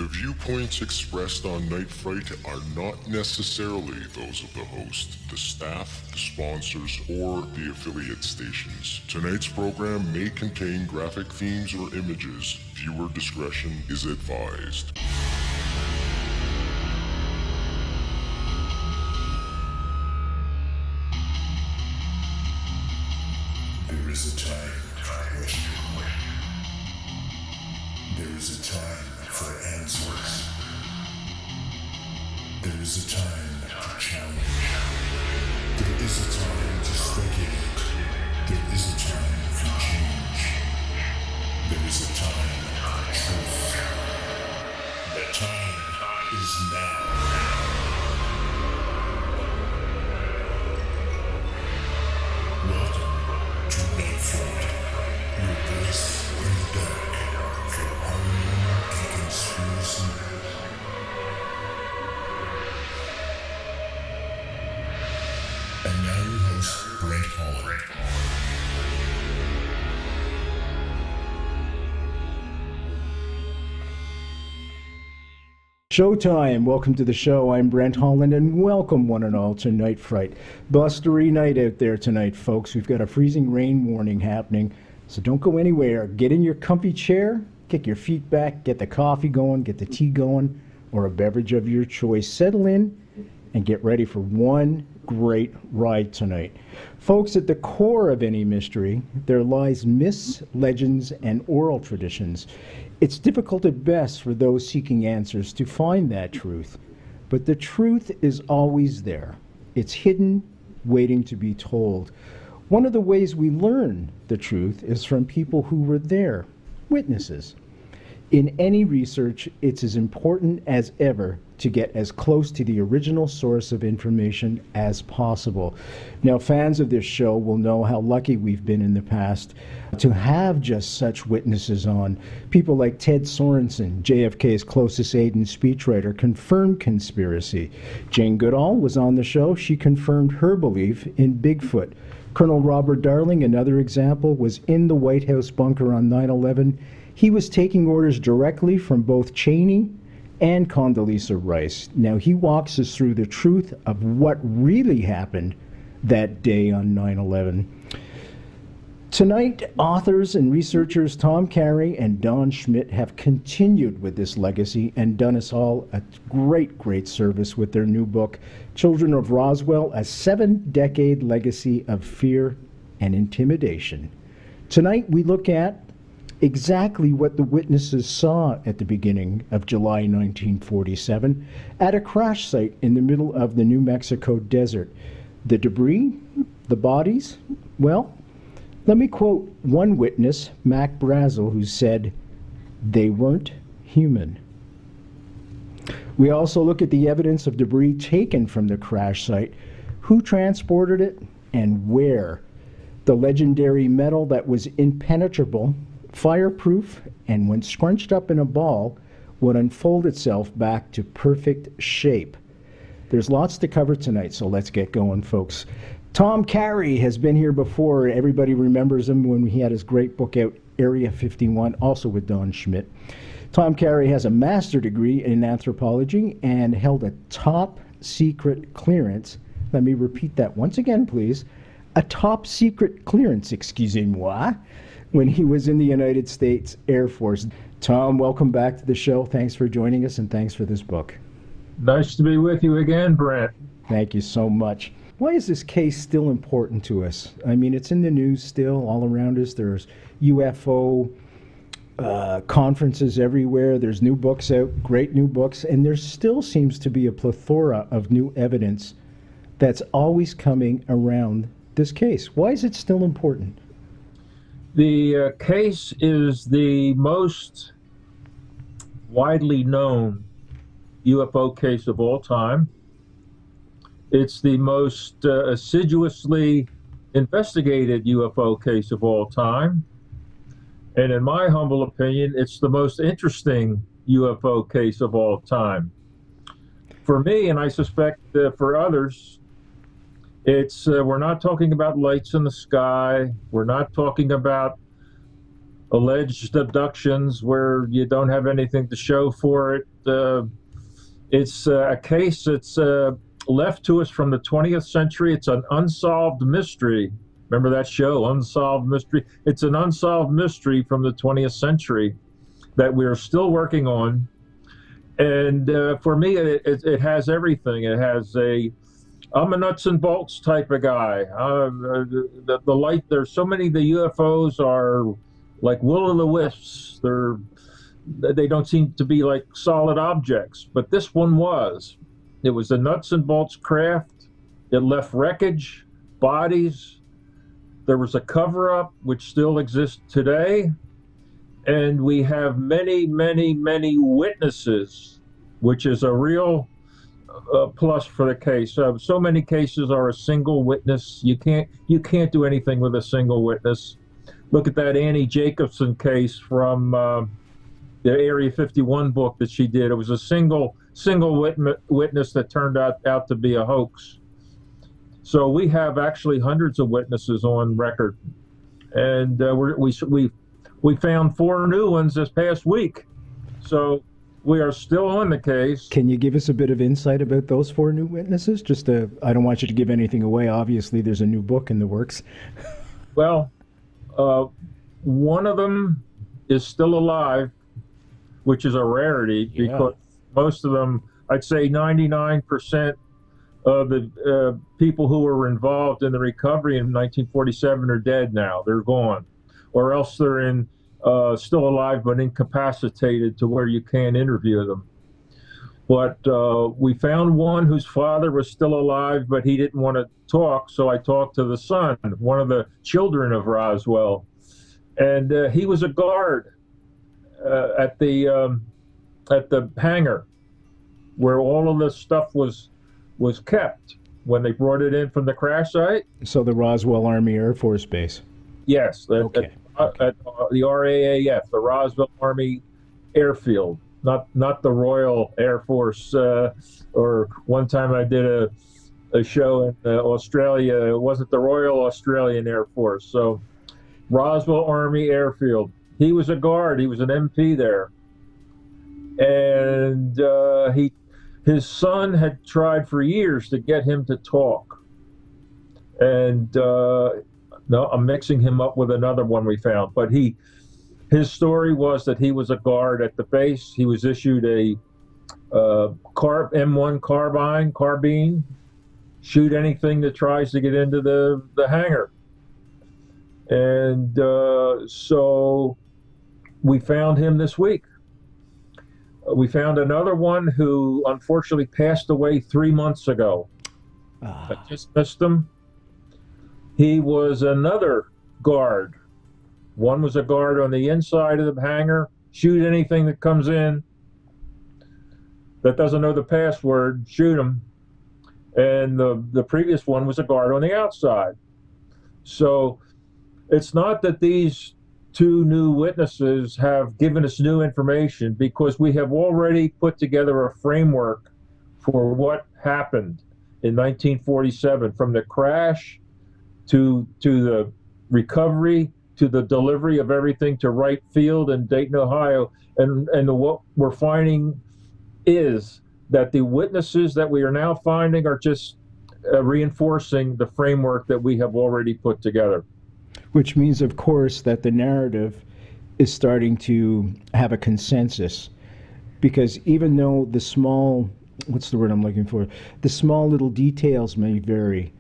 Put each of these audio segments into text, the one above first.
The viewpoints expressed on Night Fright are not necessarily those of the host, the staff, the sponsors, or the affiliate stations. Tonight's program may contain graphic themes or images. Viewer discretion is advised. There is a time for question. There is a time for answers. There is a time to challenge. There is a time to speculate. There is a time for change. There is a time for truth. The time is now. Welcome to Night Fright, your voice in the dark for horror and conspiracy. And now your host, Brent Holland. Showtime! Welcome to the show. I'm Brent Holland, and welcome one and all to Night Fright. Blustery night out there tonight, folks. We've got a freezing rain warning happening, so don't go anywhere. Get in your comfy chair, kick your feet back, get the coffee going, get the tea going, or a beverage of your choice. Settle in and get ready for one great ride tonight. Folks, at the core of any mystery, there lies myths, legends, and oral traditions. It's difficult at best for those seeking answers to find that truth, but the truth is always there. It's hidden, waiting to be told. One of the ways we learn the truth is from people who were there, witnesses. In any research, it's as important as ever to get as close to the original source of information as possible. Now, fans of this show will know how lucky we've been in the past to have just such witnesses on. People like Ted Sorensen, JFK's closest aide and speechwriter, confirmed conspiracy. Jane Goodall was on the show. She confirmed her belief in Bigfoot. Colonel Robert Darling, another example, was in the White House bunker on 9/11. He was taking orders directly from both Cheney and Condoleezza Rice. Now, he walks us through the truth of what really happened that day on 9/11. Tonight, authors and researchers Tom Carey and Don Schmitt have continued with this legacy and done us all a great service with their new book, Children of Roswell, a 7-decade legacy of fear and intimidation. Tonight, we look at exactly what the witnesses saw at the beginning of July 1947 at a crash site in the middle of the New Mexico desert. The debris, the bodies, well, let me quote one witness, Mac Brazel, who said, "They weren't human." We also look at the evidence of debris taken from the crash site, who transported it, and where. The legendary metal that was impenetrable, fireproof, and when scrunched up in a ball, would unfold itself back to perfect shape. There's lots to cover tonight, so let's get going, folks. Tom Carey has been here before. Everybody remembers him when he had his great book out, Area 51, also with Don Schmitt. Tom Carey has a master's degree in anthropology and held a top secret clearance. Let me repeat that once again, please. A top secret clearance, excusez-moi, when he was in the United States Air Force. Tom, welcome back to the show. Thanks for joining us, and thanks for this book. Nice to be with you again, Brent. Thank you so much. Why is this case still important to us? I mean, it's in the news still all around us. There's UFO conferences everywhere. There's new books out, great new books, and there still seems to be a plethora of new evidence that's always coming around this case. Why is it still important? The case is the most widely known UFO case of all time. It's the most assiduously investigated UFO case of all time. And in my humble opinion, it's the most interesting UFO case of all time. For me, and I suspect for others, it's we're not talking about lights in the sky. We're not talking about alleged abductions where you don't have anything to show for it. It's a case that's left to us from the 20th century. It's an unsolved mystery. Remember that show, Unsolved Mystery? It's an unsolved mystery from the 20th century that we're still working on. And for me, it has everything. It has I'm a nuts and bolts type of guy. The light, there's so many, the UFOs are like will-o'-the-wisps. They don't seem to be like solid objects, but this one was. It was a nuts and bolts craft. It left wreckage, bodies. There was a cover-up, which still exists today. And we have many, many, many witnesses, which is a real plus for the case. So many cases are a single witness. You can't do anything with a single witness. Look at that Annie Jacobson case from the Area 51 book that she did. It was a single witness that turned out to be a hoax. So we have actually hundreds of witnesses on record, and we found 4 new ones this past week. So we are still on the case. Can you give us a bit of insight about those 4 new witnesses? I don't want you to give anything away. Obviously, there's a new book in the works. Well, one of them is still alive, which is a rarity because most of them, I'd say 99% of the people who were involved in the recovery in 1947 are dead now. They're gone. Or else they're still alive but incapacitated to where you can't interview them. But we found one whose father was still alive, but he didn't want to talk, so I talked to the son, one of the children of Roswell. And he was a guard at the hangar where all of this stuff was kept when they brought it in from the crash site. So the Roswell Army Air Force Base. Yes, Okay. At the RAAF, the Roswell Army Airfield, not the Royal Air Force. Or one time I did a show in Australia. It wasn't the Royal Australian Air Force. So Roswell Army Airfield. He was a guard. He was an MP there, and his son had tried for years to get him to talk, and. No, I'm mixing him up with another one we found. But his story was that he was a guard at the base. He was issued a M1 carbine, shoot anything that tries to get into the hangar. And so we found him this week. We found another one who unfortunately passed away 3 months ago. I just missed him. He was another guard. One was a guard on the inside of the hangar, shoot anything that comes in that doesn't know the password, shoot them. And the previous one was a guard on the outside. So it's not that these 2 new witnesses have given us new information, because we have already put together a framework for what happened in 1947, from the crash to the recovery, to the delivery of everything to Wright Field in Dayton, Ohio. And what we're finding is that the witnesses that we are now finding are just reinforcing the framework that we have already put together. Which means, of course, that the narrative is starting to have a consensus. Because even though the small, what's the word I'm looking for? The small little details may vary,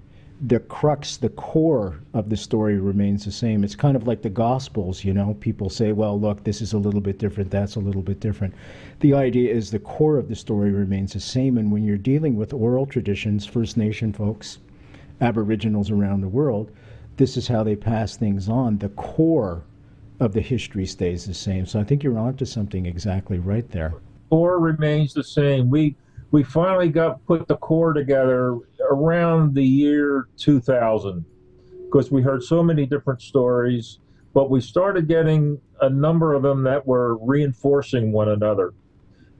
the crux, the core of the story remains the same. It's kind of like the Gospels, People say, well, look, this is a little bit different, that's a little bit different. The idea is the core of the story remains the same, and when you're dealing with oral traditions, First Nation folks, Aboriginals around the world, this is how they pass things on. The core of the history stays the same. So I think you're onto something exactly right there. Core remains the same. We finally put the core together around the year 2000, because we heard so many different stories, but we started getting a number of them that were reinforcing one another.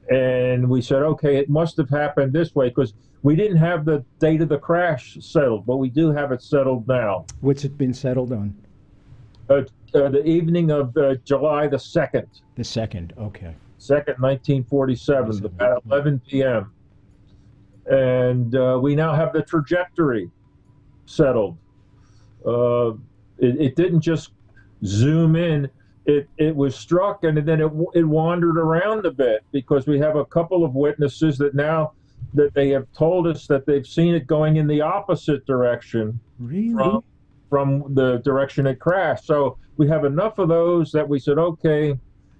And we said, okay, it must have happened this way, because we didn't have the date of the crash settled, but we do have it settled now. What's it been settled on? The evening of July the 2nd. The 2nd, okay. 2nd, 1947, about 11 p.m. And we now have the trajectory settled. It didn't just zoom in. It was struck, and then it wandered around a bit, because we have a couple of witnesses that now that they have told us that they've seen it going in the opposite direction. Really? From the direction it crashed. So we have enough of those that we said, okay,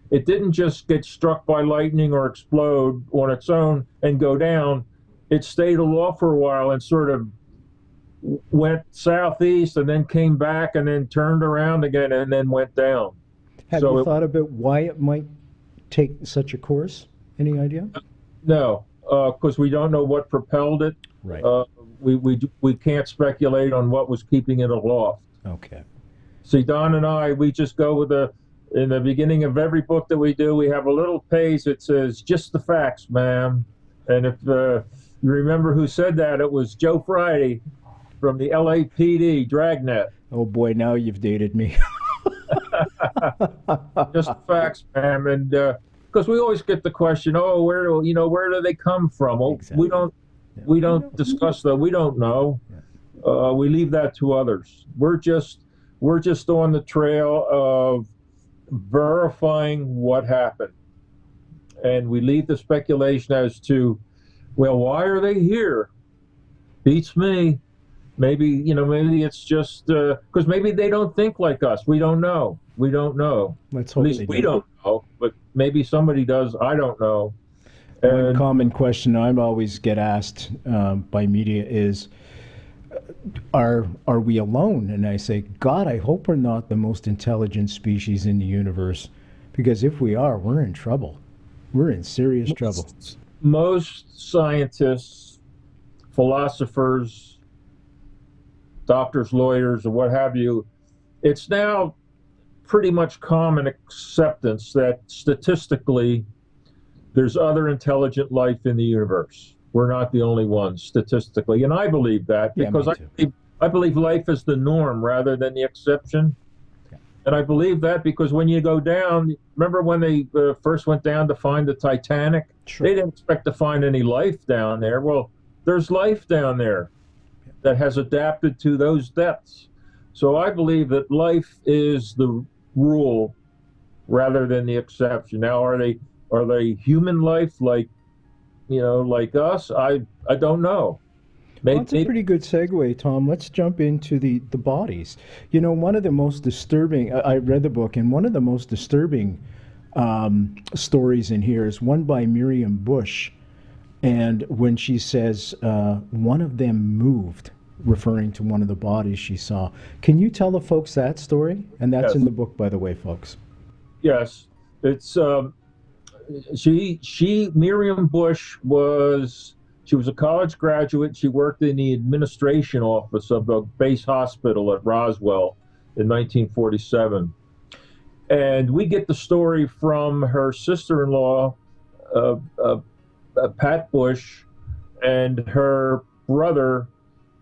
it didn't just get struck by lightning or explode on its own and go down. It stayed aloft for a while and sort of went southeast and then came back and then turned around again and then went down. Have you thought about why it might take such a course? Any idea? No, because we don't know what propelled it. Right. We can't speculate on what was keeping it aloft. Okay. See, Don and I, we just go with in the beginning of every book that we do, we have a little page that says, just the facts, ma'am. And if you remember who said that, it was Joe Friday from the LAPD Dragnet. Oh boy, now you've dated me. Just the facts, ma'am. And because we always get the question, oh, where do they come from? Well, exactly. We don't discuss that. We don't know. We leave that to others. We're just on the trail of verifying what happened, and we leave the speculation as to, well, why are they here? Beats me. Maybe it's just because maybe they don't think like us. We don't know. Let's hope At least we don't know, but maybe somebody does. I don't know. One common question I always get asked by media is, are we alone? And I say, God, I hope we're not the most intelligent species in the universe, because if we are, we're in trouble. We're in serious trouble. Most scientists, philosophers, doctors, lawyers, or what have you, it's now pretty much common acceptance that statistically there's other intelligent life in the universe. We're not the only ones statistically, and I believe that because I believe life is the norm rather than the exception. Yeah. And I believe that because when you go down, remember when they first went down to find the Titanic? Sure. They didn't expect to find any life down there. Well, there's life down there that has adapted to those depths. So I believe that life is the rule rather than the exception. Now, are they human life like us? I don't know. Well, that's a pretty good segue, Tom. Let's jump into the bodies. One of the most disturbing, I read the book, and one of the most disturbing stories in here is one by Miriam Bush. And when she says one of them moved, referring to one of the bodies she saw. Can you tell the folks that story? And that's in the book, by the way, folks. Yes. It's Miriam Bush was a college graduate. She worked in the administration office of the base hospital at Roswell in 1947. And we get the story from her sister-in-law, Pat Bush, and her brother,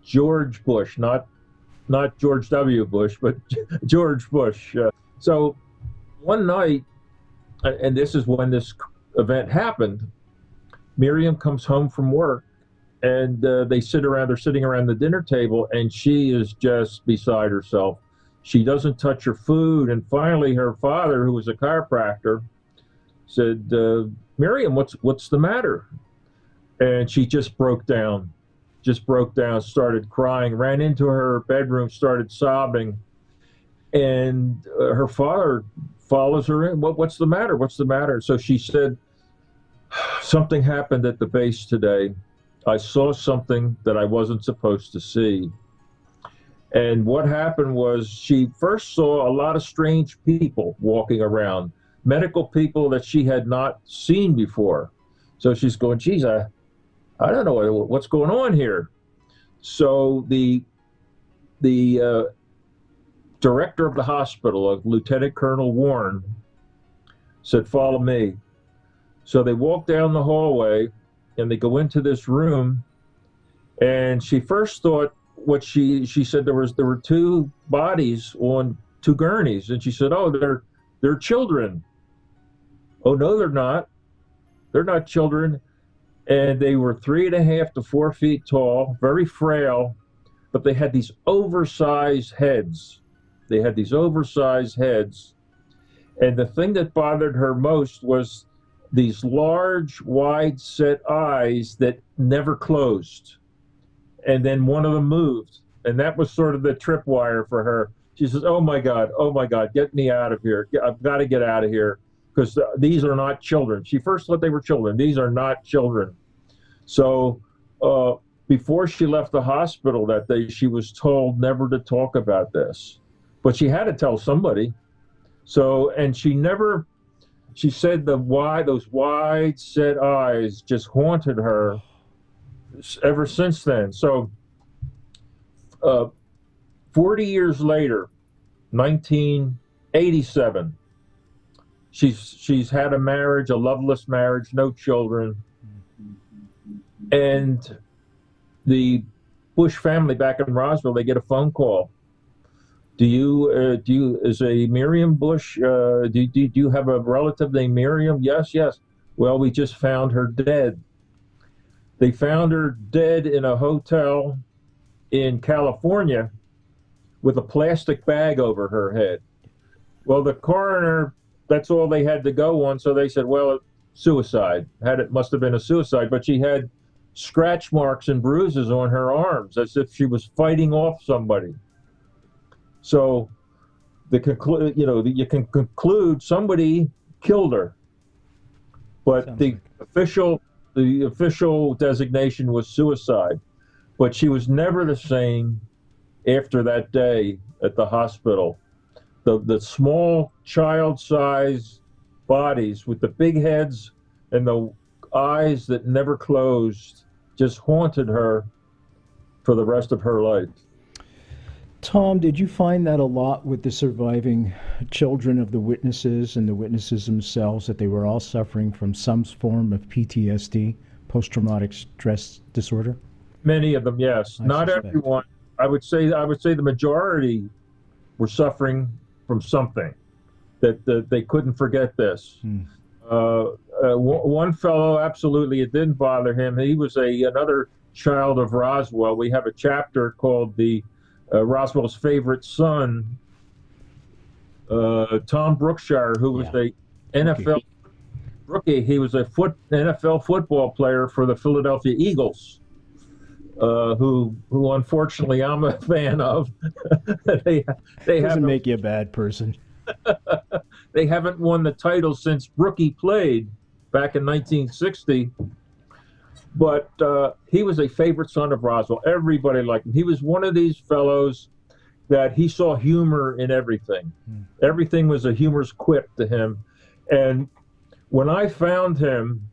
George Bush, not George W. Bush, but George Bush. So one night, and this is when this event happened, Miriam comes home from work, and they're sitting around the dinner table, and she is just beside herself. She doesn't touch her food, and finally her father, who was a chiropractor, said, Miriam, what's the matter? And she just broke down, started crying, ran into her bedroom, started sobbing, and her father follows her in. What's the matter? What's the matter? So she said, something happened at the base today. I saw something that I wasn't supposed to see. And what happened was she first saw a lot of strange people walking around, medical people that she had not seen before. So she's going, geez, I don't know what's going on here. So the director of the hospital, Lieutenant Colonel Warren, said, follow me. So they walk down the hallway and they go into this room, and she first thought she said there were two bodies on two gurneys. And she said, oh, they're children. Oh, no, they're not. They're not children. And they were 3.5 to 4 feet tall, very frail, but they had these oversized heads. They had these oversized heads. And the thing that bothered her most was these large, wide-set eyes that never closed. And then one of them moved. And that was sort of the tripwire for her. She says, oh my God, get me out of here. I've got to get out of here, because these are not children. She first thought they were children. These are not children. So before she left the hospital that day, she was told never to talk about this. But she had to tell somebody. So, and she said those wide set eyes just haunted her ever since then. So 40 years later, 1987, she's had a marriage, a loveless marriage, no children. And the Bush family back in Roswell, they get a phone call. Is a Miriam Bush, do you have a relative named Miriam? Yes. Well, we just found her dead. They found her dead in a hotel in California with a plastic bag over her head. Well, the coroner, that's all they had to go on, so they said, well, suicide. It must have been a suicide, but she had scratch marks and bruises on her arms as if she was fighting off somebody. So you can conclude somebody killed her, but the official designation was suicide. But she was never the same after that day at the hospital. The small child-sized bodies with the big heads and the eyes that never closed just haunted her for the rest of her life. Tom, did you find that a lot with the surviving children of the witnesses and the witnesses themselves, that they were all suffering from some form of PTSD, post-traumatic stress disorder? Many of them, yes. Not everyone. I would say the majority were suffering from something that they couldn't forget this. One fellow, absolutely, it didn't bother him. He was another child of Roswell. We have a chapter called the Roswell's favorite son, Tom Brookshire, who was a NFL rookie. He was a NFL football player for the Philadelphia Eagles, who unfortunately I'm a fan of. they doesn't make you a bad person. They haven't won the title since Brookie played back in 1960. But he was a favorite son of Roswell. Everybody liked him. He was one of these fellows that he saw humor in everything. Everything was a humorous quip to him. And when I found him,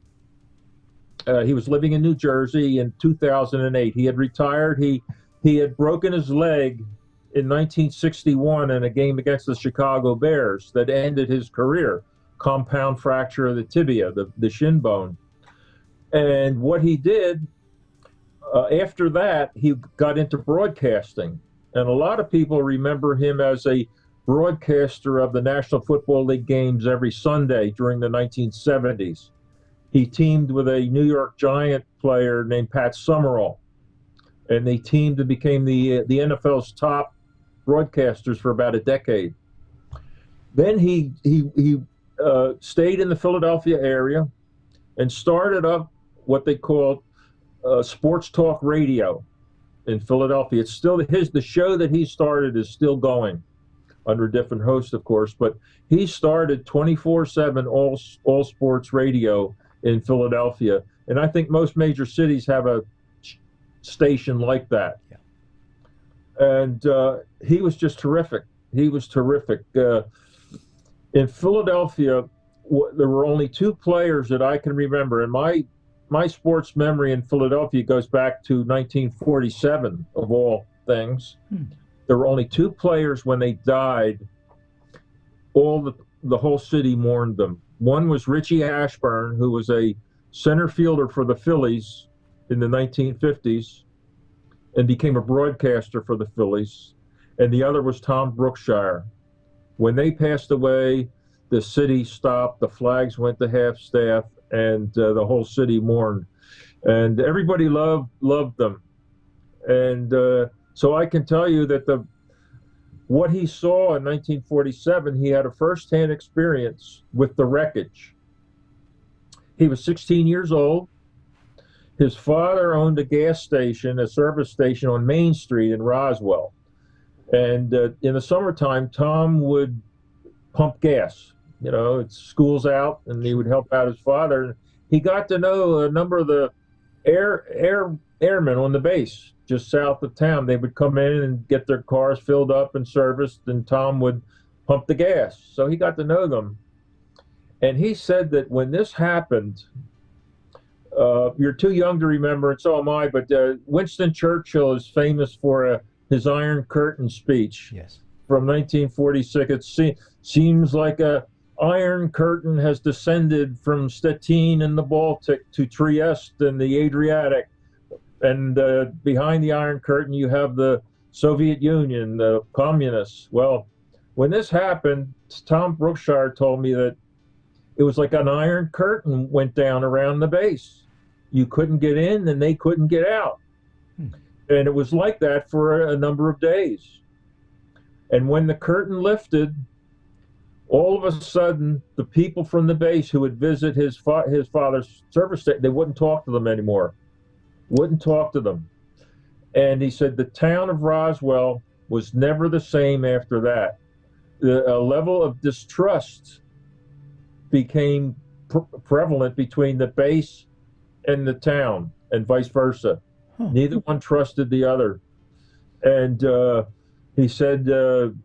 he was living in New Jersey in 2008. He had retired. He had broken his leg in 1961 in a game against the Chicago Bears that ended his career. Compound fracture of the tibia, the shin bone. And what he did, after that, he got into broadcasting. And a lot of people remember him as a broadcaster of the National Football League games every Sunday during the 1970s. He teamed with a New York Giant player named Pat Summerall. And they teamed and became the NFL's top broadcasters for about a decade. Then he stayed in the Philadelphia area and started up what they called sports talk radio in Philadelphia. It's still the show that he started is still going under a different host, of course, but he started 24/7 all sports radio in Philadelphia. And I think most major cities have a station like that. Yeah. And he was just terrific. He was terrific. In Philadelphia, there were only two players that I can remember, and my sports memory in Philadelphia goes back to 1947, of all things. There were only two players when they died. The whole city mourned them. One was Richie Ashburn, who was a center fielder for the Phillies in the 1950s and became a broadcaster for the Phillies. And the other was Tom Brookshire. When they passed away, the city stopped, the flags went to half-staff, and the whole city mourned. And everybody loved them. And so I can tell you that what he saw in 1947, he had a first-hand experience with the wreckage. He was 16 years old. His father owned a gas station, a service station on Main Street in Roswell. And in the summertime, Tom would pump gas. You know, it's school's out, and he would help out his father. He got to know a number of the airmen on the base just south of town. They would come in and get their cars filled up and serviced, and Tom would pump the gas. So he got to know them. And he said that when this happened, you're too young to remember, and so am I, but Winston Churchill is famous for his Iron Curtain speech. Yes. From 1946. It seems like a Iron Curtain has descended from Stettin in the Baltic to Trieste in the Adriatic. And behind the Iron Curtain, you have the Soviet Union, the communists. Well, when this happened, Tom Brookshire told me that it was like an Iron Curtain went down around the base. You couldn't get in and they couldn't get out. And it was like that for a number of days. And when the curtain lifted, all of a sudden, the people from the base who would visit his father's service station, they wouldn't talk to them anymore. Wouldn't talk to them. And he said the town of Roswell was never the same after that. A level of distrust became prevalent between the base and the town, and vice versa. Neither one trusted the other. And he said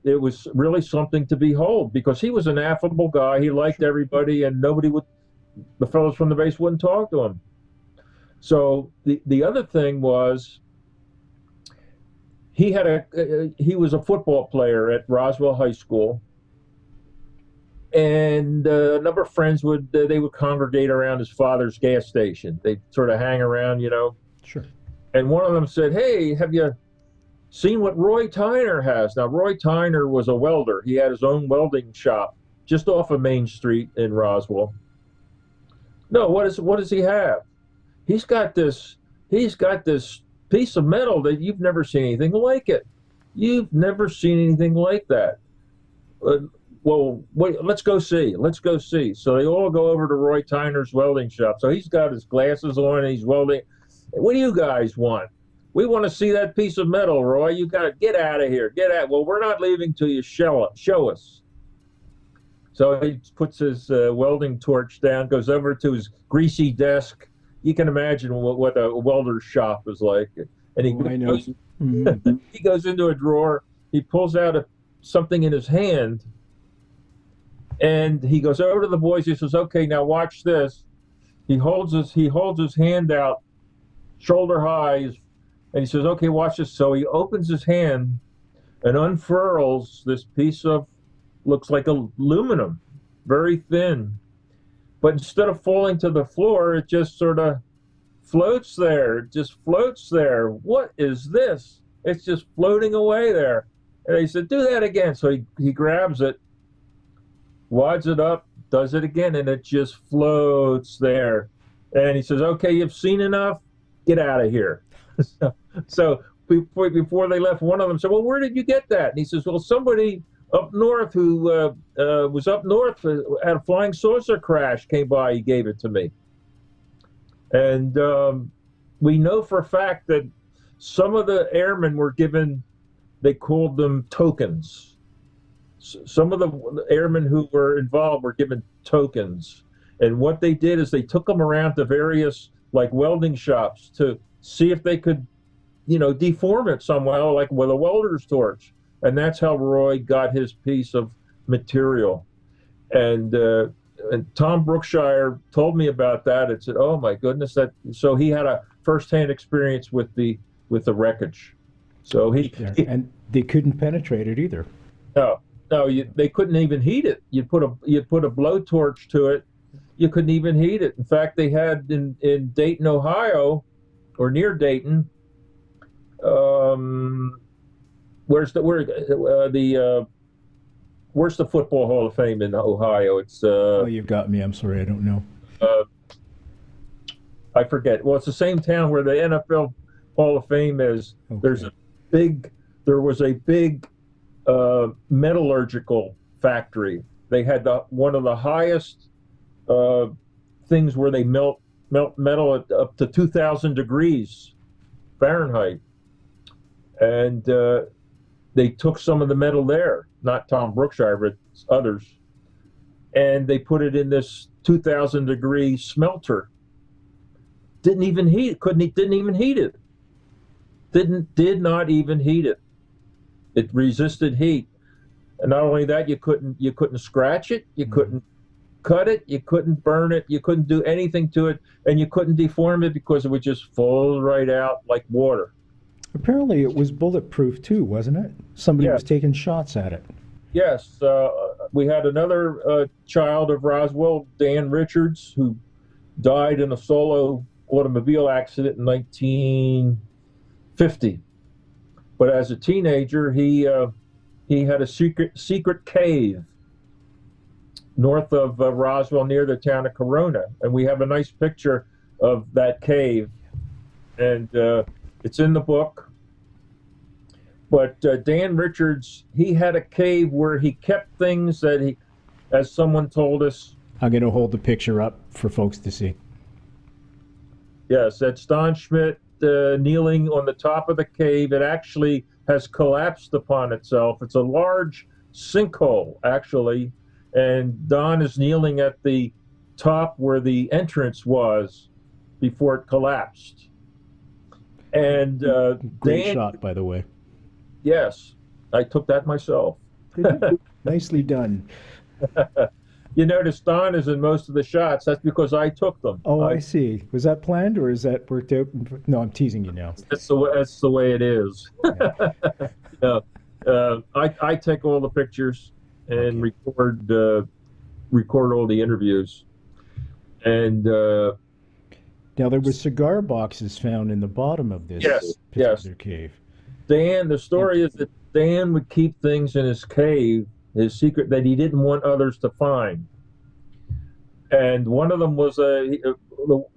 it was really something to behold, because he was an affable guy. He liked everybody, and the fellows from the base wouldn't talk to him. So the other thing was, he was a football player at Roswell High School, and a number of friends would congregate around his father's gas station. They'd sort of hang around, you know. Sure. And one of them said, "Hey, have you seen what Roy Tyner has?" Now, Roy Tyner was a welder. He had his own welding shop just off of Main Street in Roswell. No, what does he have? He's got this piece of metal that you've never seen anything like it. You've never seen anything like that. Well, wait, let's go see. So they all go over to Roy Tyner's welding shop. So he's got his glasses on and he's welding. What do you guys want? We want to see that piece of metal, Roy. You got to get out of here. Well, we're not leaving till you show us. So he puts his welding torch down, goes over to his greasy desk. You can imagine what a welder's shop is like. And he goes into a drawer. He pulls out something in his hand, and he goes over to the boys. He says, "Okay, now watch this." He holds his hand out, shoulder high, and he says, "Okay, watch this." So he opens his hand and unfurls this piece of, looks like aluminum, very thin. But instead of falling to the floor, it just sort of floats there. It just floats there. What is this? It's just floating away there. And he said, "Do that again." So he grabs it, wads it up, does it again, and it just floats there. And he says, "Okay, you've seen enough. Get out of here." So before they left, one of them said, "Well, where did you get that?" And he says, "Well, somebody up north who was up north had a flying saucer crash, came by, he gave it to me." And we know for a fact that some of the airmen were given, they called them tokens. Some of the airmen who were involved were given tokens. And what they did is they took them around to various like welding shops to see if they could, deform it somehow, like with a welder's torch. And that's how Roy got his piece of material. And Tom Brookshire told me about that. It said, "Oh my goodness!" So he had a firsthand experience with the wreckage. So and they couldn't penetrate it either. No, they couldn't even heat it. You put a blowtorch to it, you couldn't even heat it. In fact, they had in Dayton, Ohio, or near Dayton, where's the Football Hall of Fame in Ohio? It's Oh, you've got me. I'm sorry, I don't know. I forget. Well, it's the same town where the NFL Hall of Fame is. Okay. There was a big metallurgical factory. They had one of the highest things where they melt metal at up to 2,000 degrees Fahrenheit, and they took some of the metal there, not Tom Brookshire, but others, and they put it in this 2,000 degree smelter. Didn't even heat it. Didn't even heat it. Did not even heat it. It resisted heat. And not only that, you couldn't scratch it, you couldn't cut it, you couldn't burn it, you couldn't do anything to it, and you couldn't deform it because it would just fall right out like water. Apparently it was bulletproof too, wasn't it? Somebody was taking shots at it. Yes, we had another child of Roswell, Dan Richards, who died in a solo automobile accident in 1950. But as a teenager, he had a secret cave north of Roswell near the town of Corona. And we have a nice picture of that cave. And it's in the book. But Dan Richards, he had a cave where he kept things that he, as someone told us. I'm going to hold the picture up for folks to see. Yes, that's Don Schmitt kneeling on the top of the cave. It actually has collapsed upon itself. It's a large sinkhole, actually, and Don is kneeling at the top where the entrance was before it collapsed. And great Dan, shot, by the way. Yes, I took that myself. Nicely done. You notice Don is in most of the shots. That's because I took them. Oh, I see. Was that planned, or is that worked out? No, I'm teasing you now. That's the way it is. Yeah. I take all the pictures and record all the interviews. And now there were cigar boxes found in the bottom of this particular cave. Dan, the story is that Dan would keep things in his cave, his secret, that he didn't want others to find. And one of them was the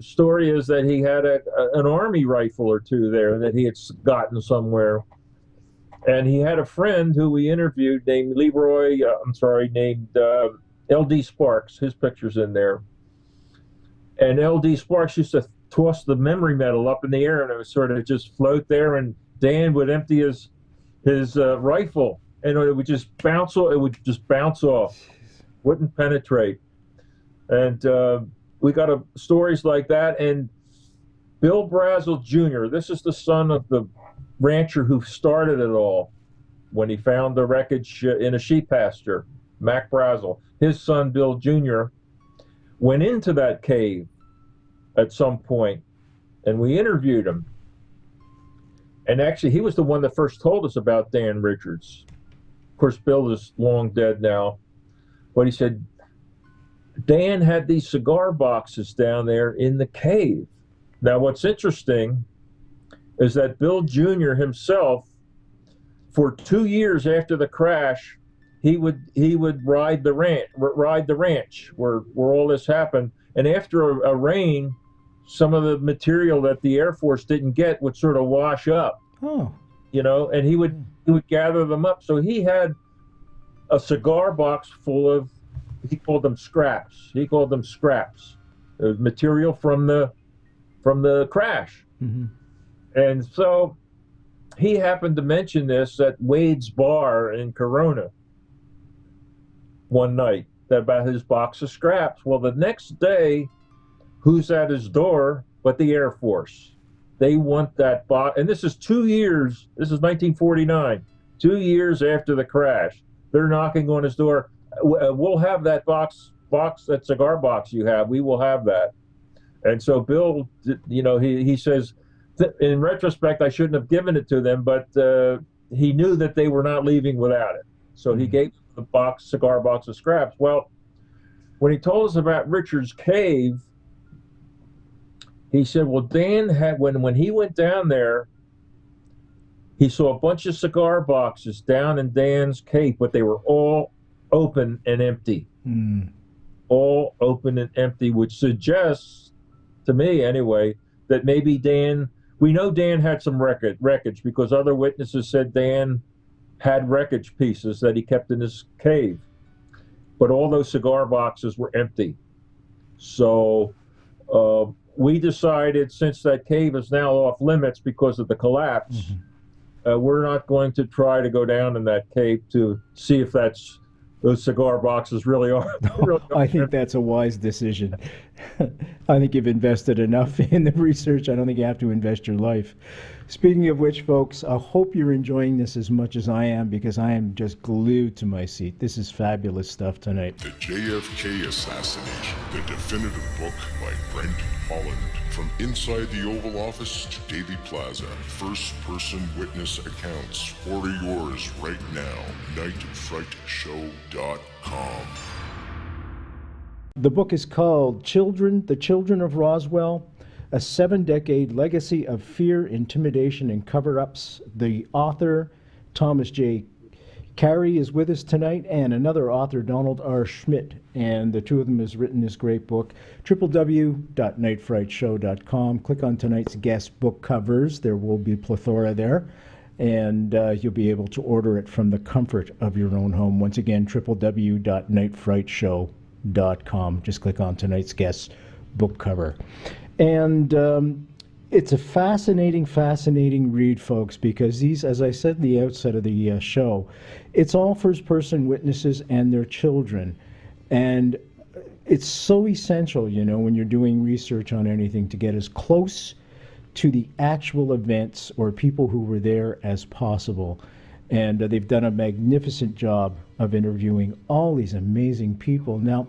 story is that he had an army rifle or two there that he had gotten somewhere. And he had a friend who we interviewed named L.D. Sparks. His picture's in there. And L.D. Sparks used to toss the memory metal up in the air, and it would sort of just float there, and Dan would empty his rifle, and it would just bounce off. Wouldn't penetrate. And we got stories like that. And Bill Brazel Jr., this is the son of the rancher who started it all when he found the wreckage in a sheep pasture, Mac Brazel. His son, Bill Jr., went into that cave at some point, and we interviewed him. And actually, he was the one that first told us about Dan Richards. Of course, Bill is long dead now. But he said, Dan had these cigar boxes down there in the cave. Now, what's interesting is that Bill Jr. himself, for 2 years after the crash, he would ride the ranch where all this happened. And after a rain, some of the material that the Air Force didn't get would sort of wash up. Oh. And he would gather them up. So he had a cigar box full of, he called them scraps. Material from the crash. Mm-hmm. And so he happened to mention this at Wade's bar in Corona one night about his box of scraps. Well, the next day, who's at his door but the Air Force? They want that box. And this is 2 years. This is 1949. 2 years after the crash. They're knocking on his door. We'll have that box, that cigar box you have. We will have that. And so Bill, he says, in retrospect, I shouldn't have given it to them, but he knew that they were not leaving without it. So he gave them the cigar box of scraps. Well, when he told us about Richard's cave, he said, well, Dan had, when he went down there, he saw a bunch of cigar boxes down in Dan's cave, but they were all open and empty. All open and empty, which suggests, to me anyway, that maybe we know Dan had some wreckage because other witnesses said Dan had wreckage pieces that he kept in his cave. But all those cigar boxes were empty. So we decided, since that cave is now off limits because of the collapse, we're not going to try to go down in that cave to see if those cigar boxes really are. I think that's a wise decision. I think you've invested enough in the research. I don't think you have to invest your life. Speaking of which, folks, I hope you're enjoying this as much as I am, because I am just glued to my seat. This is fabulous stuff tonight. The JFK Assassination, the definitive book by Brent Holland. From inside the Oval Office to Daily Plaza, first-person witness accounts. Order yours right now. nightfrightshow.com. The book is called The Children of Roswell, a 7-decade legacy of fear, intimidation, and cover-ups. The author, Thomas J. Carey, is with us tonight, and another author, Donald R. Schmitt, and the two of them has written this great book. www.nightfrightshow.com. Click on tonight's guest book covers. There will be a plethora there, and you'll be able to order it from the comfort of your own home. Once again, www.nightfrightshow.com. Just click on tonight's guest book cover. And it's a fascinating read, folks, because these, as I said at the outset of the show, it's all first-person witnesses and their children. And it's so essential, when you're doing research on anything, to get as close to the actual events or people who were there as possible. And they've done a magnificent job of interviewing all these amazing people. Now,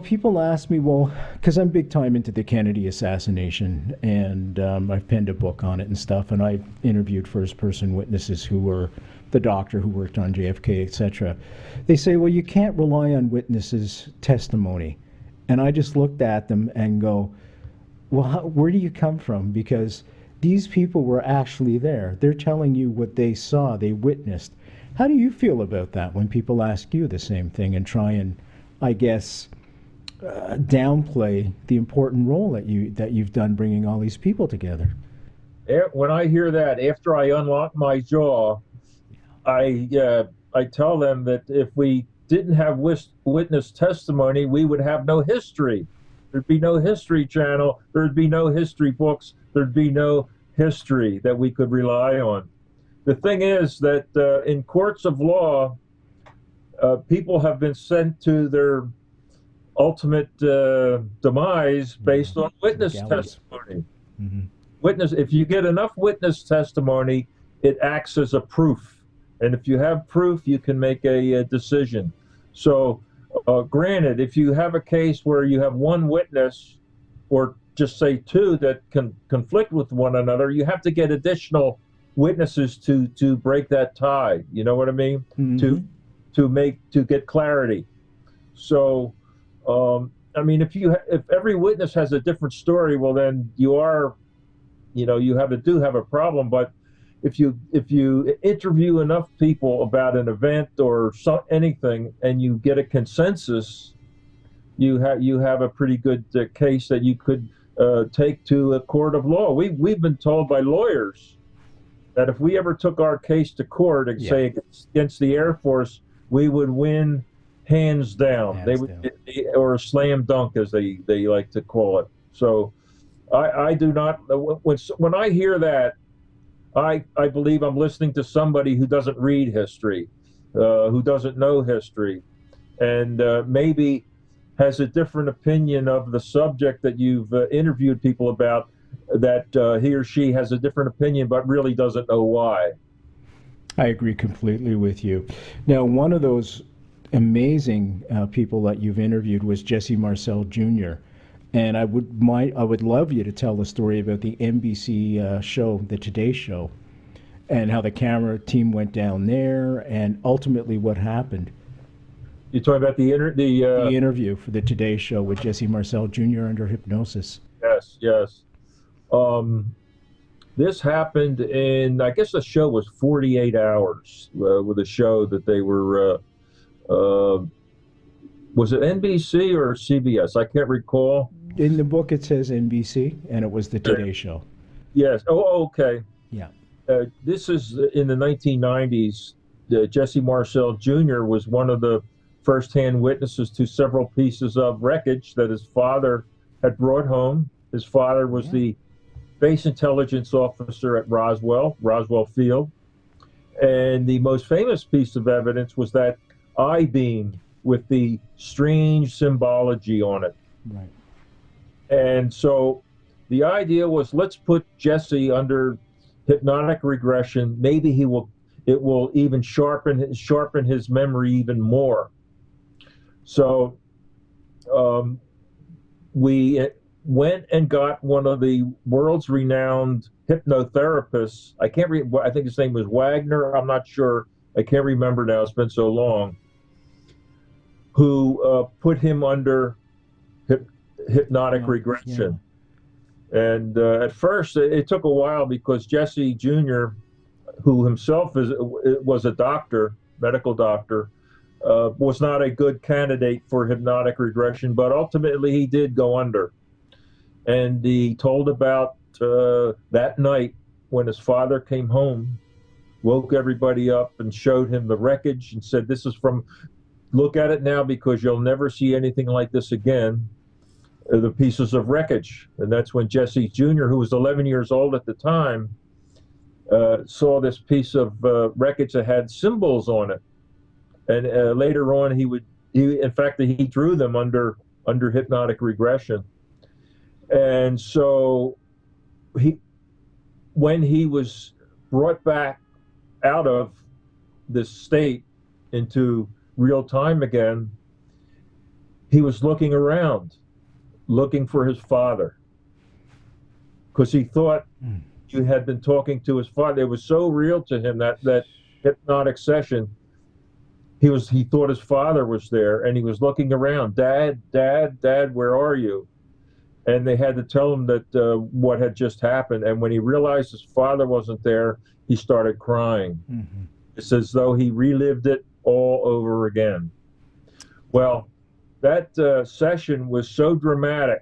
people ask me, well, because I'm big time into the Kennedy assassination, and I've penned a book on it and stuff, and I've interviewed first-person witnesses who were the doctor who worked on JFK, etc. They say, well, you can't rely on witnesses' testimony. And I just looked at them and go, well, where do you come from? Because these people were actually there. They're telling you what they saw, they witnessed. How do you feel about that when people ask you the same thing and try and, I guess, downplay the important role that you've done bringing all these people together? When I hear that, after I unlock my jaw, I tell them that if we didn't have witness testimony, we would have no history. There'd be no History Channel. There'd be no history books. There'd be no history that we could rely on. The thing is that in courts of law, people have been sent to their ultimate demise based on witness testimony. If you get enough witness testimony, it acts as a proof. And if you have proof, you can make a decision. So granted, if you have a case where you have one witness, or just say two, that can conflict with one another, you have to get additional witnesses to break that tie. You know what I mean? To get clarity. So I mean, if every witness has a different story, well, then you do have a problem. But if you interview enough people about an event or anything, and you get a consensus, you have a pretty good case that you could take to a court of law. We've been told by lawyers that if we ever took our case to court and say against the Air Force, we would win hands down. Or a slam dunk, as they like to call it. So I do not, when I hear that, I believe I'm listening to somebody who doesn't read history, who doesn't know history, and maybe has a different opinion of the subject that you've interviewed people about, that he or she has a different opinion but really doesn't know why. I agree completely with you. Now, one of those amazing people that you've interviewed was Jesse Marcel Jr., and I would love you to tell the story about the NBC show, the Today Show, and how the camera team went down there, and ultimately what happened. You're talking about the interview for the Today Show with Jesse Marcel Jr. under hypnosis. Yes. This happened in, I guess the show was 48 hours with a show that they were Was it NBC or CBS? I can't recall. In the book, it says NBC, and it was the Today Show. Yes. Oh, okay. Yeah. This is in the 1990s. Jesse Marcel Jr. was one of the first-hand witnesses to several pieces of wreckage that his father had brought home. His father was the base intelligence officer at Roswell Field. And the most famous piece of evidence was that I-beam with the strange symbology on it. Right. And so the idea was, let's put Jesse under hypnotic regression. Maybe it will even sharpen his memory even more. So we went and got one of the world's renowned hypnotherapists. I think his name was Wagner. I'm not sure. I can't remember now. It's been so long. Who put him under hypnotic regression. Yeah. And at first, it took a while because Jesse Jr., who himself was a doctor, medical doctor, was not a good candidate for hypnotic regression, but ultimately he did go under. And he told about that night when his father came home, woke everybody up and showed him the wreckage and said, look at it now because you'll never see anything like this again, the pieces of wreckage. And that's when Jesse Jr., who was 11 years old at the time, saw this piece of wreckage that had symbols on it. And later on, he drew them under hypnotic regression. And so when he was brought back out of this state into real time again, he was looking around, looking for his father, because he thought you had been talking to his father. It was so real to him, that hypnotic session. He thought his father was there, and he was looking around. Dad, where are you? And they had to tell him that what had just happened. And when he realized his father wasn't there, he started crying. Mm-hmm. It's as though he relived it all over again. Well, that session was so dramatic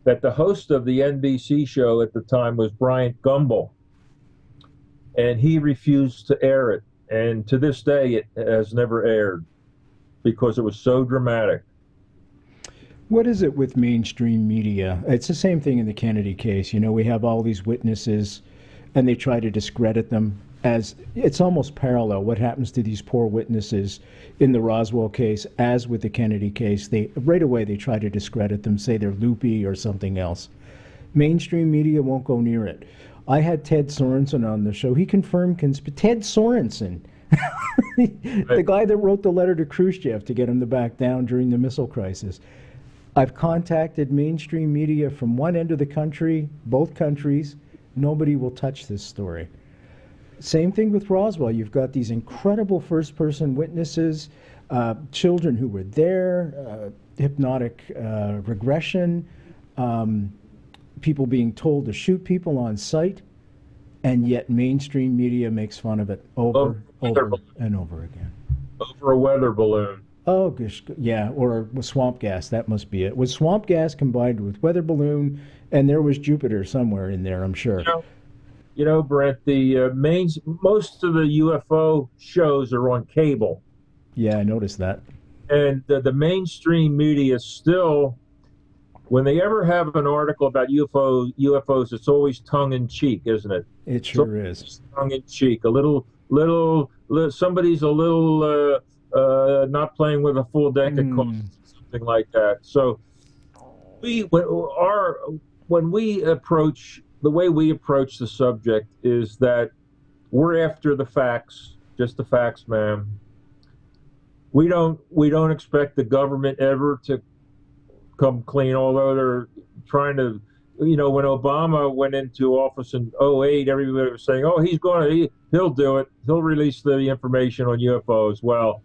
that the host of the NBC show at the time was Bryant Gumbel, and he refused to air it. And to this day, it has never aired because it was so dramatic. What is it with mainstream media? It's the same thing in the Kennedy case. We have all these witnesses, and they try to discredit them. As it's almost parallel what happens to these poor witnesses in the Roswell case as with the Kennedy case. Right away they try to discredit them, say they're loopy or something else. Mainstream media won't go near it. I had Ted Sorensen on the show. He confirmed Ted Sorensen, the guy that wrote the letter to Khrushchev to get him to back down during the missile crisis. I've contacted mainstream media from one end of the country, both countries. Nobody will touch this story. Same thing with Roswell. You've got these incredible first-person witnesses, children who were there, hypnotic regression, people being told to shoot people on sight, and yet mainstream media makes fun of it over and over again. Over a weather balloon. Oh, gosh, yeah, or swamp gas, that must be it. With swamp gas combined with weather balloon, and there was Jupiter somewhere in there, I'm sure. Brent, most of the UFO shows are on cable. Yeah, I noticed that. And the mainstream media still, when they ever have an article about UFOs, it's always tongue-in-cheek, isn't it? It sure is. Tongue-in-cheek. Somebody's a little not playing with a full deck of cards, something like that. So the way we approach the subject is that we're after the facts, just the facts, ma'am. We don't expect the government ever to come clean, although they're trying to, when Obama went into office in 2008, everybody was saying, oh, he'll do it. He'll release the information on UFOs. Well,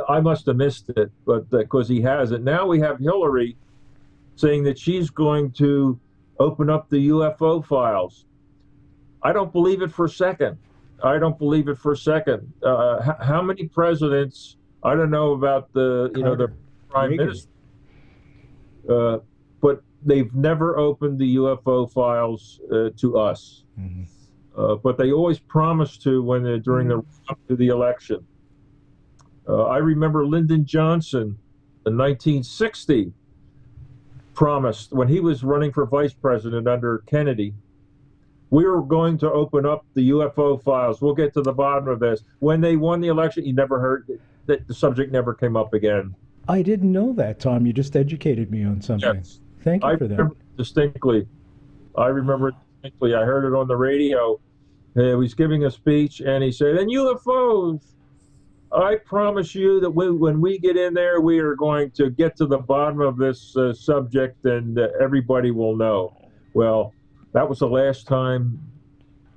I must have missed it, but because he hasn't. Now we have Hillary saying that she's going to open up the UFO files. I don't believe it for a second. I don't believe it for a second. How many presidents? I don't know about the Carter, the prime Reagan. minister, but they've never opened the UFO files to us. But they always promise to when they're during the run to the election. I remember Lyndon Johnson in 1960 promised when he was running for vice president under Kennedy, we were going to open up the UFO files. We'll get to the bottom of this. When they won the election, you never heard that the subject never came up again. I didn't know that, Tom. You just educated me on something. Yes. Thank you I for that. remember distinctly. I remember it distinctly. I heard it on the radio. He was giving a speech, and he said, and UFOs, I promise you that when we get in there, we are going to get to the bottom of this subject, and everybody will know. Well, that was the last time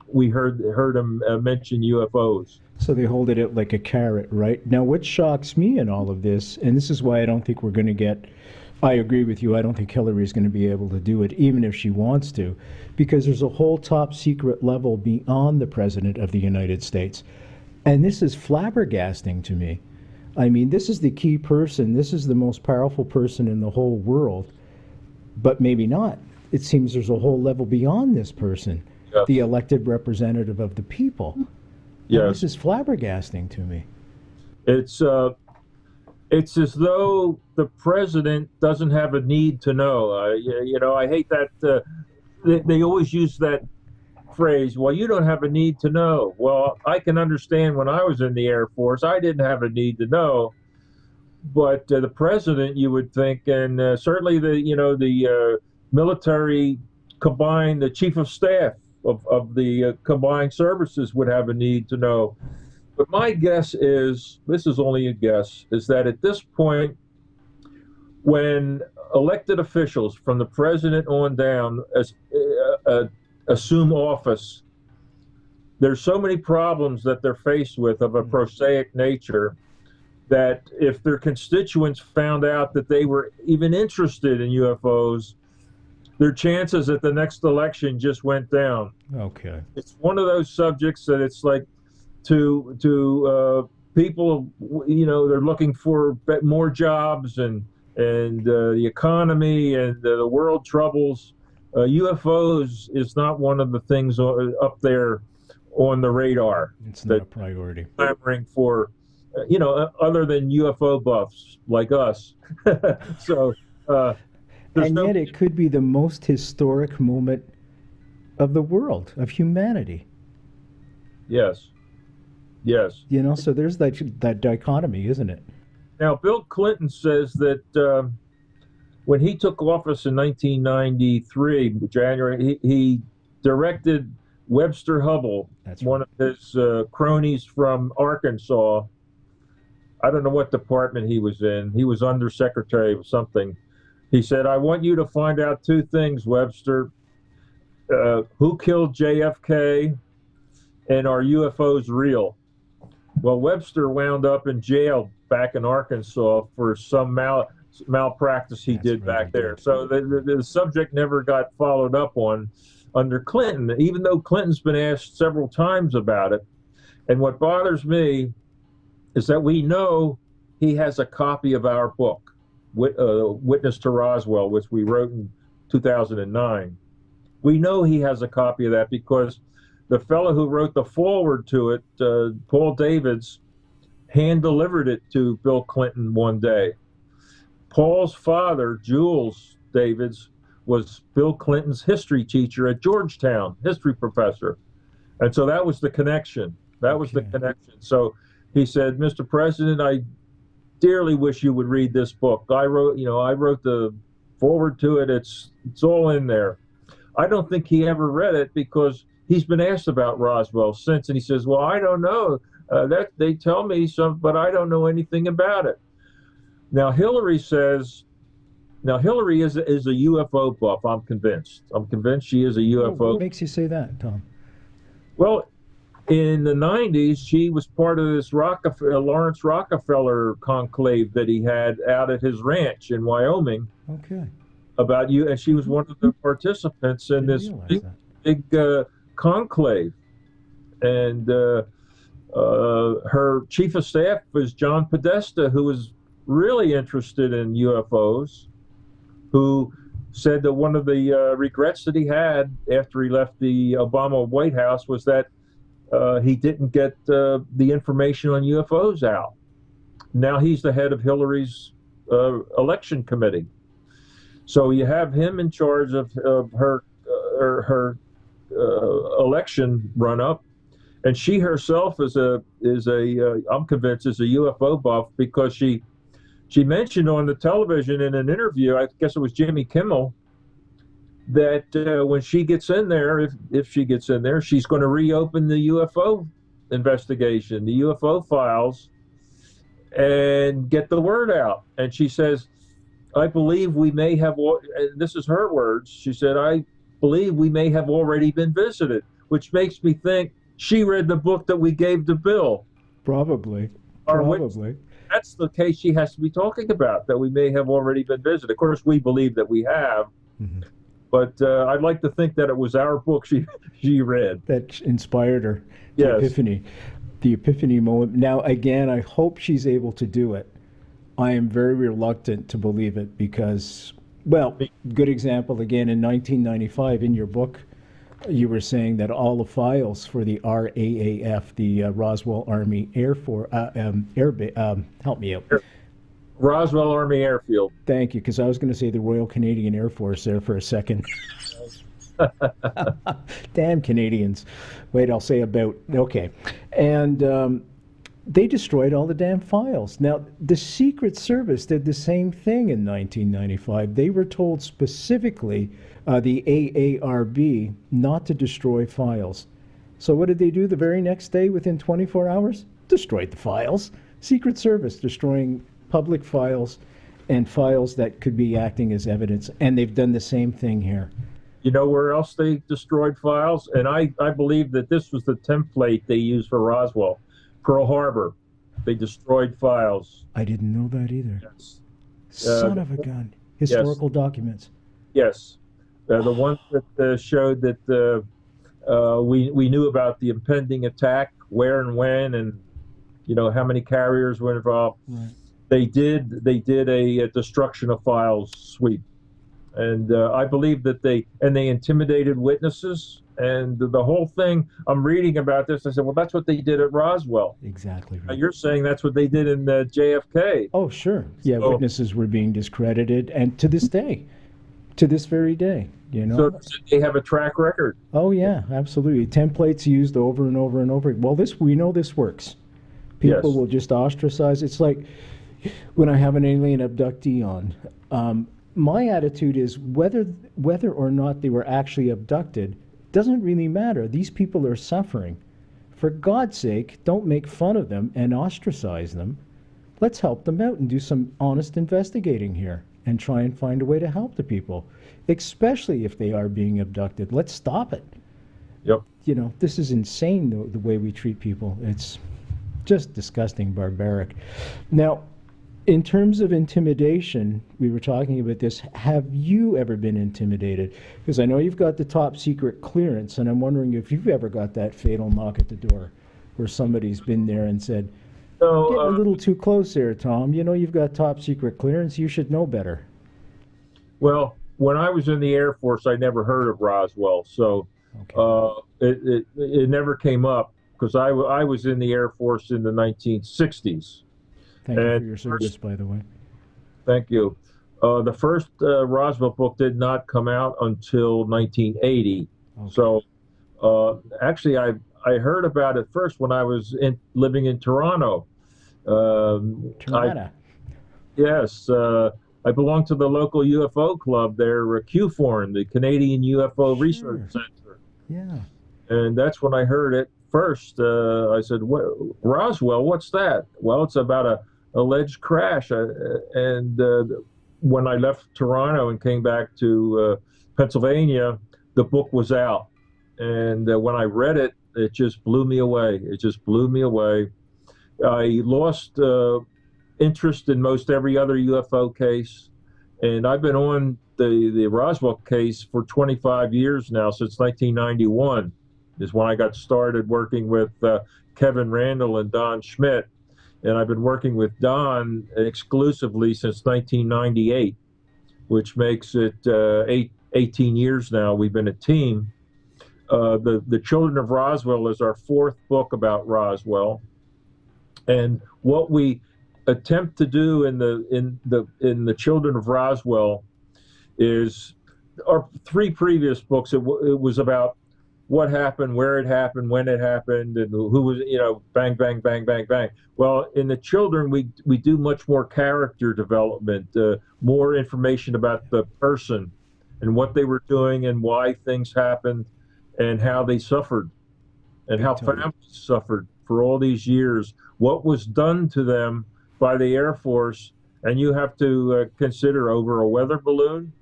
we heard him mention UFOs. So they hold it like a carrot, right? Now, what shocks me in all of this, and this is why I don't think we're going to get, I agree with you, I don't think Hillary's going to be able to do it, even if she wants to, because there's a whole top secret level beyond the President of the United States. And this is flabbergasting to me. I mean, this is the key person, this is the most powerful person in the whole world, but maybe not. It seems there's a whole level beyond this person, Yes. the elected representative of the people. Yes. This is flabbergasting to me. It's as though the president doesn't have a need to know. I hate that they always use that phrase. Well, you don't have a need to know. Well, I can understand when I was in the Air Force, I didn't have a need to know. But the president, you would think, and certainly the military combined, the chief of staff of the combined services would have a need to know. But my guess is, this is only a guess, is that at this point, when elected officials from the president on down assume office, there's so many problems that they're faced with of a prosaic nature that if their constituents found out that they were even interested in UFOs, their chances at the next election just went down. Okay. It's one of those subjects that it's like to people, they're looking for more jobs and the economy and the world troubles. UFOs is not one of the things up there on the radar. It's not a priority. Clamoring for, other than UFO buffs like us. So. And yet it could be the most historic moment of the world, of humanity. Yes. Yes. So there's that dichotomy, isn't it? Now, Bill Clinton says that when he took office in 1993, January, he directed Webster Hubbell, one of his cronies from Arkansas. I don't know what department he was in. He was undersecretary of something. He said, I want you to find out two things, Webster. Who killed JFK and are UFOs real? Well, Webster wound up in jail back in Arkansas for some malpractice he did back there. So the subject never got followed up on under Clinton, even though Clinton's been asked several times about it. And what bothers me is that we know he has a copy of our book, Witness to Roswell, which we wrote in 2009. We know he has a copy of that because the fellow who wrote the foreword to it, Paul Davids, hand-delivered it to Bill Clinton one day. Paul's father, Jules Davids, was Bill Clinton's history teacher at Georgetown, history professor. And so that was the connection. That was the connection. So he said, Mr. President, I dearly wish you would read this book. I wrote the foreword to it. It's all in there. I don't think he ever read it because he's been asked about Roswell since, and he says, well, I don't know. That they tell me some, but I don't know anything about it. Now, Hillary says, Hillary is a UFO buff, I'm convinced. I'm convinced she is a UFO. What makes you say that, Tom? Well, in the 90s, she was part of this Lawrence Rockefeller conclave that he had out at his ranch in Wyoming. Okay. About you, and she was one of the participants in this big conclave. And her chief of staff was John Podesta, who was really interested in UFOs, who said that one of the regrets that he had after he left the Obama White House was that he didn't get the information on UFOs out. Now he's the head of Hillary's election committee. So you have him in charge of her election run-up, and she herself is I'm convinced is a UFO buff, because she mentioned on the television in an interview, I guess it was Jimmy Kimmel, that when she gets in there, if she gets in there, she's going to reopen the UFO investigation, the UFO files, and get the word out. And she says, I believe we may have, and this is her words, she said, I believe we may have already been visited, which makes me think she read the book that we gave to Bill. Probably. That's the case she has to be talking about, that we may have already been visited. Of course, we believe that we have, but I'd like to think that it was our book she read. That inspired her. Yes. The epiphany moment. Now, again, I hope she's able to do it. I am very reluctant to believe it because, well, good example, again, in 1995, in your book, you were saying that all the files for the RAAF, the Roswell Army Air Force, help me out. Roswell Army Airfield. Thank you, because I was going to say the Royal Canadian Air Force there for a second. Damn Canadians. Wait, I'll say about. Okay. And they destroyed all the damn files. Now, the Secret Service did the same thing in 1995. They were told specifically, the AARB, not to destroy files. So what did they do the very next day within 24 hours? Destroyed the files. Secret Service destroying public files and files that could be acting as evidence. And they've done the same thing here. You know where else they destroyed files? And I believe that this was the template they used for Roswell. Pearl Harbor. They destroyed files. I didn't know that either. Yes. Son of a gun. Historical documents. Yes. The ones that showed that we knew about the impending attack, where and when, and how many carriers were involved. Right. They did a destruction of files sweep. And I believe that they intimidated witnesses, and the whole thing. I'm reading about this. I said, well, that's what they did at Roswell. Exactly right. You're saying that's what they did in JFK. Oh, sure. Yeah, so, witnesses were being discredited, and to this day, to this very day, So they have a track record. Oh, yeah, absolutely. Templates used over and over and over. Well, we know this works. People will just ostracize. It's like when I have an alien abductee on. My attitude is whether or not they were actually abducted doesn't really matter. These people are suffering. For God's sake, don't make fun of them and ostracize them. Let's help them out and do some honest investigating here and try and find a way to help the people, especially if they are being abducted. Let's stop it. Yep. This is insane, the way we treat people. It's just disgusting, barbaric. Now, in terms of intimidation, we were talking about this. Have you ever been intimidated? Because I know you've got the top secret clearance, and I'm wondering if you've ever got that fatal knock at the door where somebody's been there and said, getting a little too close there, Tom. You've got top secret clearance. You should know better. Well, when I was in the Air Force, I never heard of Roswell, so it never came up, because I was in the Air Force in the 1960s. Thank you for your service, by the way. Thank you. The first Roswell book did not come out until 1980. Okay. So actually, I heard about it first when I was living in Toronto. Toronto? Yes. I belong to the local UFO club there, QFORN, the Canadian UFO Research Center. Yeah. And that's when I heard it first. I said, Roswell, what's that? Well, it's about a alleged crash. And when I left Toronto and came back to Pennsylvania, the book was out. And when I read it, it just blew me away. It just blew me away. I lost interest in most every other UFO case. And I've been on the Roswell case for 25 years now, since 1991. is when I got started working with Kevin Randall and Don Schmitt. And I've been working with Don exclusively since 1998, which makes it 18 years now. We've been a team. The Children of Roswell is our fourth book about Roswell. And what we attempt to do in the Children of Roswell is our three previous books. It was about what happened, where it happened, when it happened, and who was, bang, bang, bang, bang, bang. Well, in the children, we do much more character development, more information about the person and what they were doing and why things happened and how they suffered and how families suffered for all these years, what was done to them by the Air Force. And you have to consider over a weather balloon?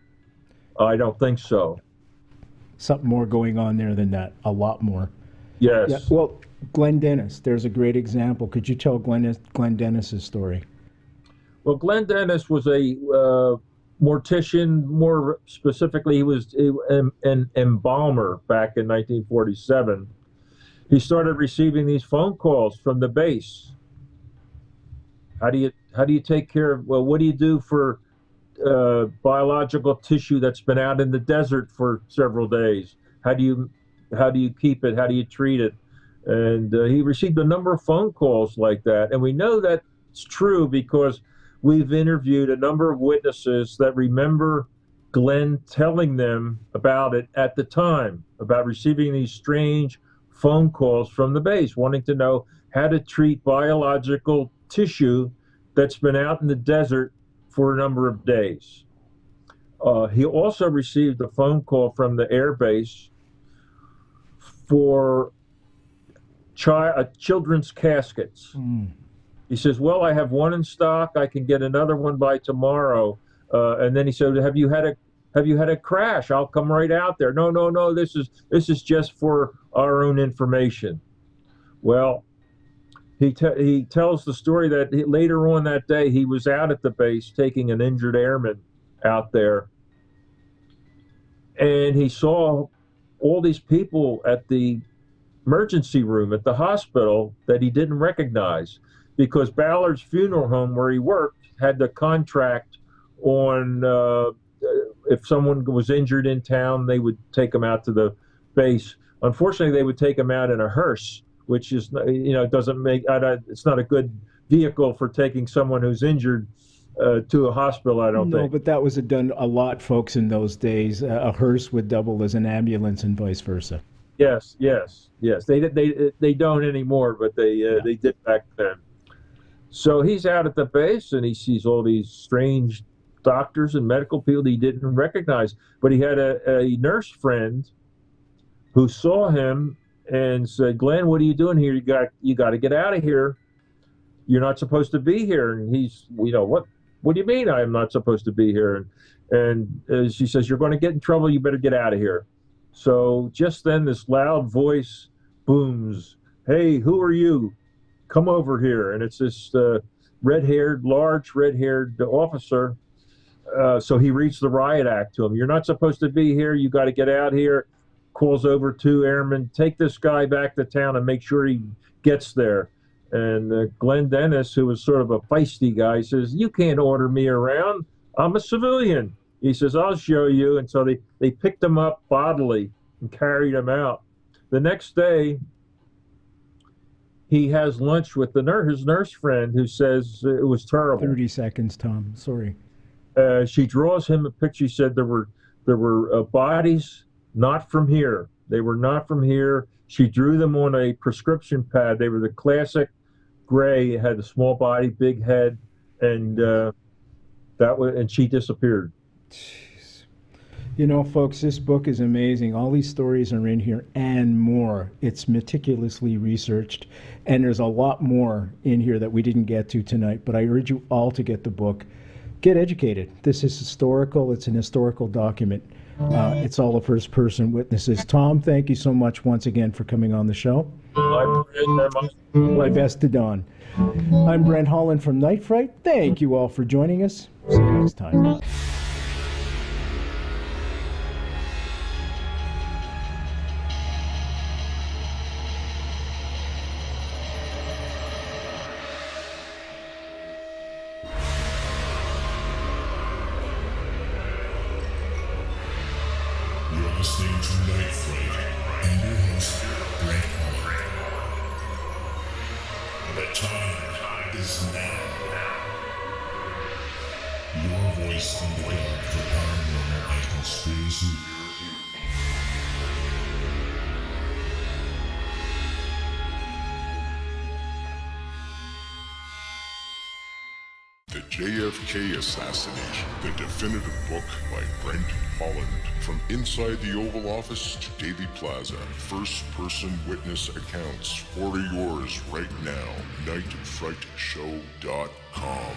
I don't think so. Something more going on there than that, a lot more. Yes. Yeah, well, Glenn Dennis, there's a great example. Could you tell Glenn Dennis's story? Well, Glenn Dennis was a mortician. More specifically, he was an embalmer back in 1947. He started receiving these phone calls from the base. How do you take care of, well, what do you do for biological tissue that's been out in the desert for several days? How do you keep it? How do you treat it? And he received a number of phone calls like that. And we know that's true because we've interviewed a number of witnesses that remember Glenn telling them about it at the time, about receiving these strange phone calls from the base, wanting to know how to treat biological tissue that's been out in the desert for a number of days. He also received a phone call from the air base for children's caskets. He says, well, I have one in stock. I can get another one by tomorrow. And then he said, have you had a crash? I'll come right out there. No. This is just for our own information. Well, he tells the story that later on that day, he was out at the base taking an injured airman out there. And he saw all these people at the emergency room at the hospital that he didn't recognize because Ballard's Funeral Home, where he worked, had the contract on if someone was injured in town, they would take them out to the base. Unfortunately, they would take them out in a hearse, which is, doesn't make, it's not a good vehicle for taking someone who's injured to a hospital, I don't think. No, but that was done a lot, folks, in those days. A hearse would double as an ambulance and vice versa. Yes. They don't anymore, but they did back then. So he's out at the base and he sees all these strange doctors and medical people that he didn't recognize. But he had a nurse friend who saw him and said, Glenn, what are you doing here? You got to get out of here. You're not supposed to be here. And he's, what do you mean I'm not supposed to be here? And she says, you're going to get in trouble. You better get out of here. So just then this loud voice booms, hey, who are you? Come over here. And it's this large red-haired officer. So he reads the riot act to him. You're not supposed to be here. You got to get out here. Calls over two airmen, take this guy back to town and make sure he gets there. And Glenn Dennis, who was sort of a feisty guy, says, you can't order me around. I'm a civilian. He says, I'll show you. And so they picked him up bodily and carried him out. The next day, he has lunch with his nurse friend who says it was terrible. 30 seconds, Tom. Sorry. She draws him a picture. She said there were bodies not from here. They were not from here. She drew them on a prescription pad. They were the classic gray, had a small body, big head, and and she disappeared. Jeez. Folks, this book is amazing. All these stories are in here and more. It's meticulously researched, and there's a lot more in here that we didn't get to tonight, but I urge you all to get the book. Get educated. This is historical. It's an historical document. It's all the first-person witnesses. Tom, thank you so much once again for coming on the show. My best to Don. I'm Brent Holland from Night Fright. Thank you all for joining us. See you next time. listening to Night Fright and your host, Brent Holland. The time is now. Your voice in the dark for paranormal and conspiracy. The JFK Assassination, the definitive book by Brent Holland. From inside the Oval Office to Daily Plaza, first-person witness accounts. Order yours right now, nightfrightshow.com.